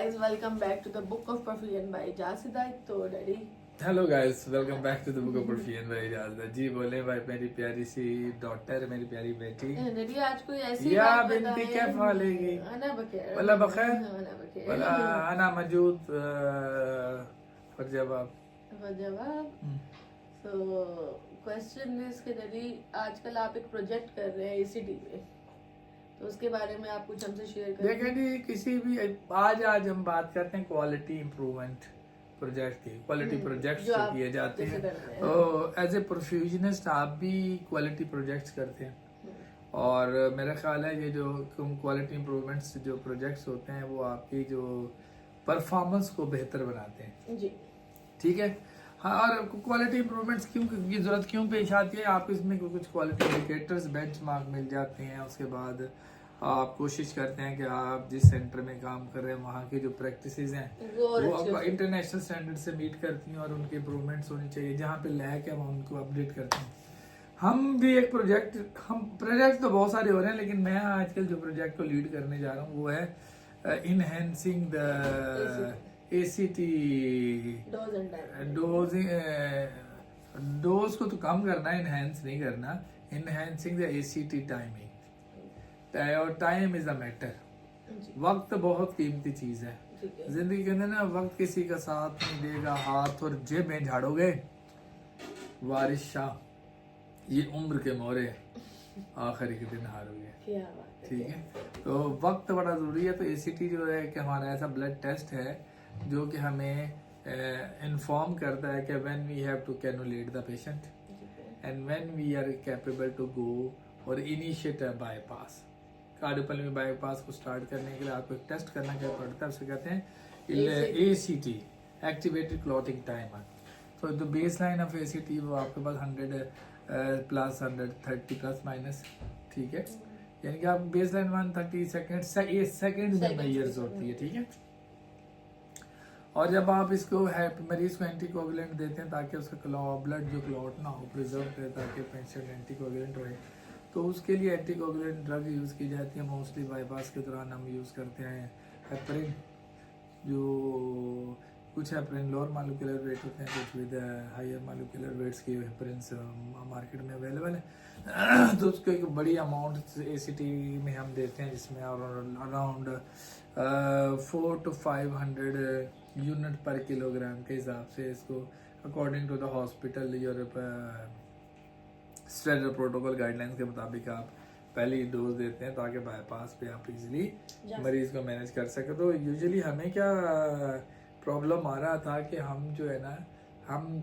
guys, welcome back to the Book of Perfume by Jasida. तो daddy hello guys, welcome back to the book of perfume by Ijazat. जी बोले भाई, मेरी प्यारी सी daughter, मेरी प्यारी बेटी। डैडी आज कोई ऐसी या बात बिनती बताएं। कैफ हालेगी? अना बखैर वला बखैर अना बखैर वला अना मौजूद और जवाब so question is कि डैडी आजकल आप एक प्रोजेक्ट कर रहे हैं ACT में, तो उसके बारे में आप कुछ हमसे शेयर करें। देखें जी, किसी भी आज हम बात करते हैं क्वालिटी इंप्रूवमेंट प्रोजेक्ट की, क्वालिटी प्रोजेक्ट्स जो किए जाते हैं। तो एज ए परफ्यूजनिस्ट आप भी क्वालिटी प्रोजेक्ट्स करते हैं, और मेरा ख्याल है ये जो क्वालिटी इंप्रूवमेंट्स जो प्रोजेक्ट्स होते हैं वो आपकी जो परफॉर्मेंस को बेहतर बनाते हैं जी। ठीक है। हाँ, और क्वालिटी इंप्रूवमेंट्स की ज़रूरत क्यों पेश आती है? आप इसमें कुछ क्वालिटी इंडिकेटर्स बेंचमार्क मिल जाते हैं। उसके बाद आप कोशिश करते हैं कि आप जिस सेंटर में काम कर रहे हैं वहाँ की जो प्रैक्टिसेस हैं वो इंटरनेशनल स्टैंडर्ड से मीट करती हैं, और उनके इम्प्रूवमेंट्स होनी चाहिए। जहाँ पे लैक है वहाँ उनको अपडेट करते हैं। हम भी एक प्रोजेक्ट तो बहुत सारे हो रहे हैं, लेकिन मैं आजकल जो प्रोजेक्ट को लीड करने जा रहा हूँ वो है इनहेंसिंग द ACT डोज को तो कम करना है, इनहेंस नहीं करना। इनहेंसिंग द ACT टाइमिंग, और टाइम इज अ मैटर। वक्त बहुत कीमती चीज है जिंदगी के अंदर ना। वक्त किसी का साथ नहीं देगा, हाथ और जेब में झाड़ोगे वारिस शाह, ये उम्र के मोरे आखिरी के दिन हारोगे। ठीक है, तो वक्त बड़ा जरूरी है। तो ACT जो है कि हमारा ऐसा ब्लड टेस्ट है जो कि हमें इन्फॉर्म करता है कि when we have to cannulate the patient and when we are capable to go or initiate a bypass. Cardiopulmonary bypass को स्टार्ट करने के लिए आपको एक टेस्ट करना क्या पड़ता है, उसे कहते हैं ACT, एक्टिवेटेड क्लॉटिंग टाइमर। तो the base line of ACT वो आपके पास 100 प्लस 130 प्लस माइनस, ठीक है। यानी कि आप बेस लाइन 130 सेकेंड में मेजर्स होती है, ठीक है। और जब आप इसको मरीज को एंटीकोगुलेंट देते हैं ताकि उसका ब्लड जो क्लॉट ना हो, प्रिजर्व करे ताकि पेशेंट एंटीकोगुलेंट रहे, तो उसके लिए एंटीकोगुलेंट ड्रग यूज़ की जाती है। मोस्टली बाईपास के दौरान हम यूज़ करते हैं हेपरिन, जो कुछ हेपरिन लोअर मालिक्यूलर वेट होते हैं, कुछ विद हायर मालिक्यूलर वेट्स की हेपरिन मार्केट में अवेलेबल है। तो उसको एक बड़ी अमाउंट ACT में हम देते हैं, जिसमें अराउंड 400 to 500 यूनिट पर किलोग्राम के हिसाब से इसको अकॉर्डिंग टू द हॉस्पिटल और स्टैंडर्ड प्रोटोकॉल गाइडलाइंस के मुताबिक आप पहली डोज देते हैं ताकि बाईपास पे आप इजीली मरीज को मैनेज कर सके। तो यूजुअली हमें क्या प्रॉब्लम आ रहा था कि हम जो है ना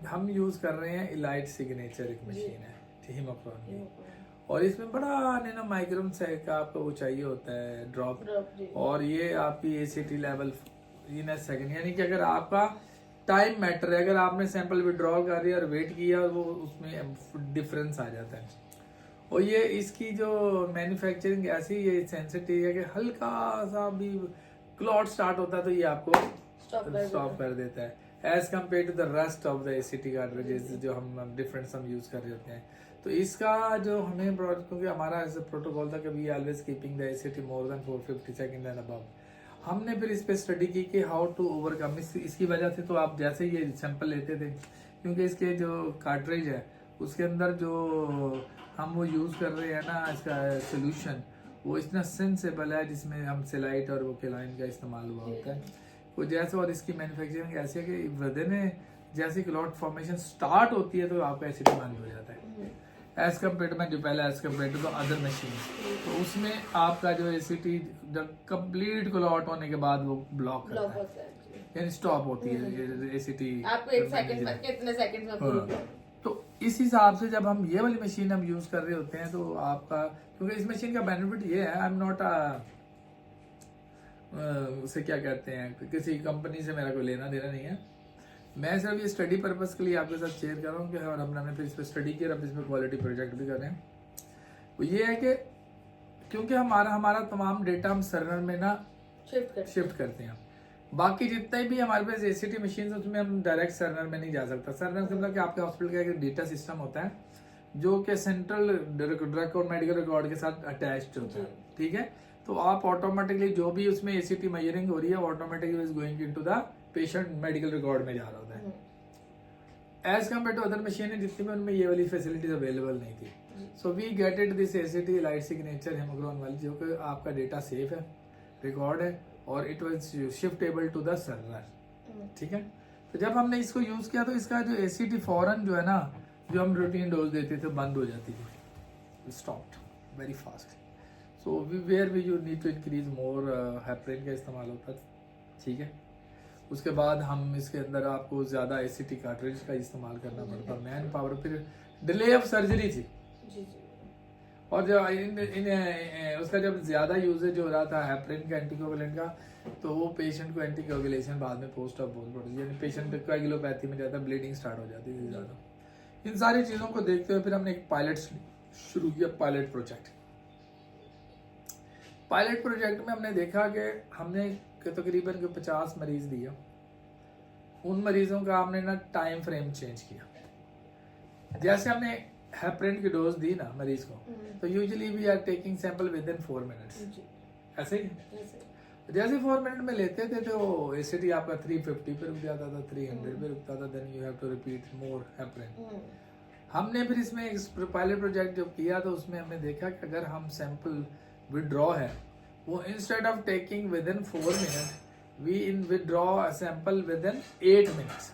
हम यूज़ कर रहे हैं इलाइट सिग्नेचर, एक मशीन है हीमोक्रोन की, और इसमें बड़ा नैनो माइक्रोन से का आपको वो चाहिए होता है ड्रॉप, और ये आपकी ACT level in a second. यानी कि अगर आपका टाइम मैटर है, अगर आपने सैंपल विड्रॉल कर दिया और वेट किया, वो उसमें डिफरेंस आ जाता है। और ये इसकी जो मैन्युफैक्चरिंग ऐसी ये सेंसिटिव है कि हल्का सा भी क्लॉट स्टार्ट होता है तो ये आपको स्टॉप कर देता है, as compare to the rest of the ACT cartridges जो हम डिफरेंट सम यूज कर रहे होते हैं। तो इसका जो हमें, क्योंकि हमारा ऐसा प्रोटोकॉल था कि we always keeping the ACT more than 450 second and above. हमने फिर इस पे स्टडी की कि हाउ टू ओवरकम इसकी वजह से। तो आप जैसे ये सैंपल लेते थे, क्योंकि इसके जो कार्ट्रिज है उसके अंदर जो हम वो यूज़ कर रहे हैं ना, इसका सोल्यूशन वो इतना सेंसेबल है जिसमें हम सेलाइट और वो केलाइन का इस्तेमाल हुआ होता है वो जैसे। और इसकी मैन्युफैक्चरिंग ऐसी है कि विदिन जैसे क्लॉट फॉर्मेशन स्टार्ट होती है तो आपका ACT बंद हो जाता है, एज कम्पेयर टू जो पहले as compare to other machine. तो उसमें आपका जो ACT जब कंप्लीट क्लॉट होने के बाद वो ब्लॉक करता है, यानी स्टॉप होती है ACT आपको एक सेकंड में कितने सेकंड में पूरी। तो इस हिसाब से जब हम ये वाली मशीन हम यूज कर रहे होते हैं तो आपका, क्योंकि इस मशीन का बेनिफिट ये है, आई एम नॉट उसे क्या कहते हैं, किसी कंपनी से मेरा कोई लेना देना नहीं है। मैं सिर्फ ये स्टडी पर्पस के लिए आपके साथ शेयर कर रहा हूँ कि और हमने फिर इस पर स्टडी किया, अब इसमें क्वालिटी प्रोजेक्ट भी कर रहे हैं। वो ये है कि क्योंकि हमारा तमाम डेटा हम सर्वर में ना शिफ्ट करते हैं। बाकी जितने भी हमारे पास ACT मशीन है उसमें हम डायरेक्ट सर्वर में नहीं जा सकता। सर्वर के अंदर कि आपके हॉस्पिटल का एक डेटा सिस्टम होता है जो कि सेंट्रल ड्रग और मेडिकल रिकॉर्ड के साथ अटैच्ड होता है, ठीक है। तो आप ऑटोमेटिकली जो भी उसमें एसीटी मेजरिंग हो रही है automatically is going into the patient medical record में जा रहा होता है। एज कम्पेयर टू अदर मशीनें जितनी में उनमें ये वाली फैसिलिटीज अवेलेबल नहीं थी। So we get it this ACT light signature haemoglobin वाली, जो कि आपका डेटा सेफ है, रिकॉर्ड है, और it was shiftable to the server. ठीक है, तो जब हमने इसको यूज किया तो इसका जो एसीटी फौरन जो है ना, जो हम रूटीन डोज देते थे बंद हो जाती थी, stopped very fast. So we you need to increase more heparin का इस्तेमाल होता था। ठीक है, उसके बाद हम इसके अंदर आपको ज़्यादा एसीटी कार्ट्रिज का इस्तेमाल करना पड़ता, मैन पावर, फिर डिले ऑफ सर्जरी थी। और जो उसका जब ज़्यादा यूजेज हो रहा था हेपरिन का, एंटीकोगुलेंट का, तो वो पेशेंट को एंटीकोगुलेशन बाद में पोस्ट ऑप बहुत पड़ती है, यानी पेशेंट का एलोपैथी में ज़्यादा ब्लीडिंग स्टार्ट हो जाती थी ज़्यादा। इन सारी चीज़ों को देखते हुए फिर हमने एक पायलट शुरू किया, पायलट प्रोजेक्ट। पायलट प्रोजेक्ट में हमने देखा कि हमने तकरीबन 50 मरीज दिया, उन मरीजों का हमने ना टाइम फ्रेम चेंज किया। जैसे हमने हेपरिन की डोज दी ना मरीज को, तो usually we are taking sample within 4 minutes, ऐसे ही जैसे 4 मिनट में लेते थे तो एसिडी आपका 350 पे रुक जाता था, 300 पे रुकता था, then you have to repeat more heparin. हमने फिर इसमें एक पायलट प्रोजेक्ट जो किया तो उसमें हमने देखा कि अगर हम सैंपल विड्रॉ है, वो instead of taking within 4 minute we in withdraw sample within 8 minutes.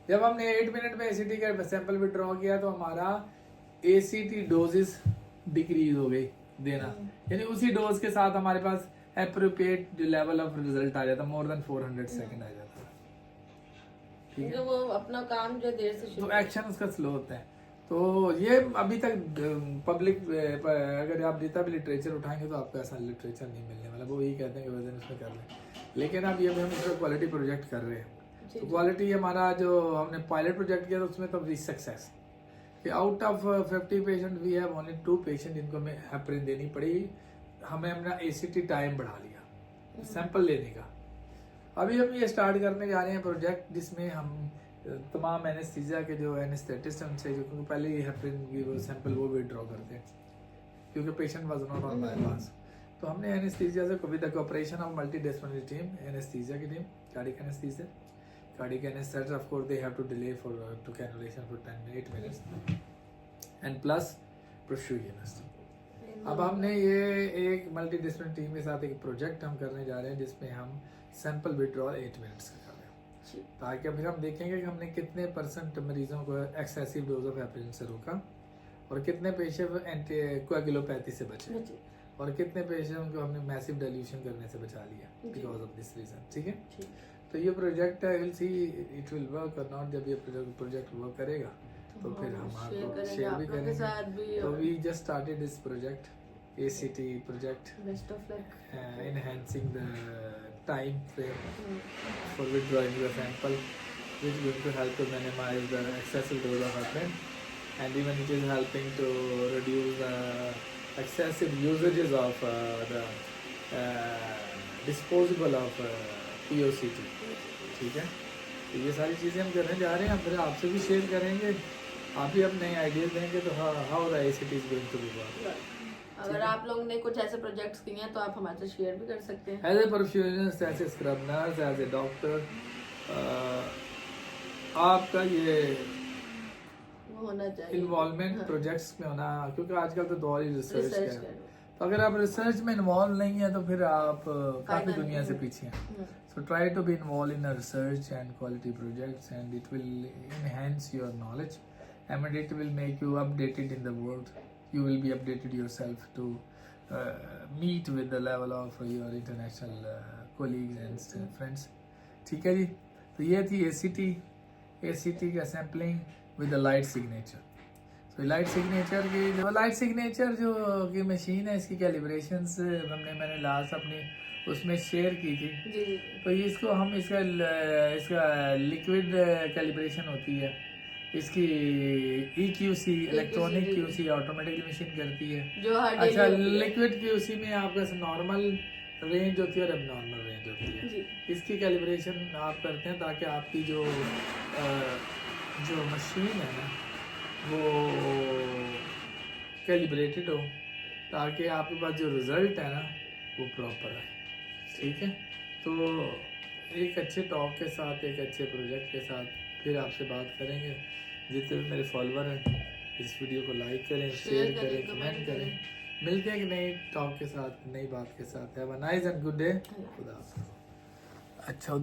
जब हमने 8 मिनट में एसीटी का सैंपल विड्रॉ किया तो हमारा एसीटी डोजेस डिक्रीज हो गई देना, यानी उसी डोज के साथ हमारे पास एप्रोप्रिएट जो लेवल ऑफ रिजल्ट आ जाता, मोर देन 400 सेकंड आ जाता। ठीक है, वो अपना काम जो देर से शुरू, तो एक्शन उसका स्लो होता है। तो ये अभी तक पब्लिक, अगर आप जितना भी लिटरेचर उठाएंगे तो आपको ऐसा लिटरेचर नहीं मिलने वाला। वो यही कहते हैं कि वजन उसमें कर लें, लेकिन अब ये हम इसका क्वालिटी प्रोजेक्ट कर रहे हैं। तो क्वालिटी हमारा जो हमने पायलट प्रोजेक्ट किया तो उसमें तो वी सक्सेस कि out of 50 patient we have only 2 patient जिनको हमें हेपरिन देनी पड़ी। हमें अपना एसीटी टाइम बढ़ा लिया सैंपल लेने का। अभी हम ये स्टार्ट करने जा रहे हैं प्रोजेक्ट जिसमें हम तमाम एनेस्थीसिया के जो एनेस्थेटिस्ट हैं उनसे, जो पहले ही हेपरिन की वो सैंपल वो विड्रॉ करते हैं क्योंकि patient was not on bypass. तो हमने एनेस्थीसिया से with the cooperation of multidisciplinary team, anaesthesia की team, cardiac anaesthesia, cardiac anesthesia, of course they have to delay for to cannulation for 8 minutes and plus perfusionist। अब हमने ये एक multidisciplinary team के साथ एक प्रोजेक्ट हम करने जा रहे हैं जिसमें हम सैंपल विड्रॉल 8 मिनट्स का कर रहे हैं, ताकि फिर हम देखेंगे कि हमने कितने % मरीजों को एक्सेसिव डोज ऑफ हेपरिन से रोका और कितने पेशेंट एंटीकोएगुलोपैथी से बचे और कितने पेशेंट को हमने मैसिव डाइल्यूशन करने से बचा लिया बिकॉज ऑफ दिस रीजन। ठीक है, तो ये प्रोजेक्ट है, will see it will work और नॉट। जब ये प्रोजेक्ट वर्क करेगा तो फिर हम आपको शेयर भी करेंगे। तो we just started this project, ACT project, best of luck, enhancing the time frame for withdrawing the sample, which is going to help to minimize the excessive dose of heparin, and even it is helping to reduce the excessive usages of the disposable of POCT। ठीक है, तो ये सारी चीज़ें हम करने जा रहे हैं, फिर आपसे भी शेयर करेंगे, आप भी अपने आइडियाज देंगे तो how the ACT is going to be work. अगर आप लोगों ने कुछ ऐसे प्रोजेक्ट्स किए हैं तो आप हमारे साथ शेयर भी कर सकते हैं। As a perfusionist, as a scrub nurse, as a doctor, आपका ये होना चाहिए इन्वॉल्वमेंट प्रोजेक्ट्स में होना, क्योंकि आजकल तो दौर ही रिसर्च का है। तो अगर आप रिसर्च में इन्वॉल्व नहीं है तो फिर आप काफ़ी दुनिया से पीछे हैं। So try to be involved in a research and quality projects, and it will enhance your knowledge, and it will make you updated in the world. You will be updated yourself to meet with the level of your international colleagues and friends. ठीक है जी, तो ये थी ACT का sampling with the light signature. तो light signature जो की machine है, इसकी कैलिब्रेशंस मैंने लास्ट अपनी उसमें शेयर की थी। तो इसको हम इसका लिक्विड कैलिब्रेशन होती है, इसकी EQC electronic QC automatically machine करती है। अच्छा, लिक्विड QC में आपका नॉर्मल रेंज होती है और एबनॉर्मल रेंज होती है। इसकी कैलिब्रेशन आप करते हैं ताकि आपकी जो मशीन है ना वो कैलिब्रेटेड हो, ताकि आपके पास जो रिजल्ट है ना वो प्रॉपर आए। ठीक है, तो एक अच्छे टॉक के साथ, एक अच्छे प्रोजेक्ट के साथ फिर आपसे बात करेंगे। जितने भी मेरे फॉलोअर हैं इस वीडियो को लाइक करें, शेयर करें, कमेंट करें। मिलते हैं एक नई टॉक के साथ, नई बात के साथ। Have a nice and good day. खुदा हाफिज़। अच्छा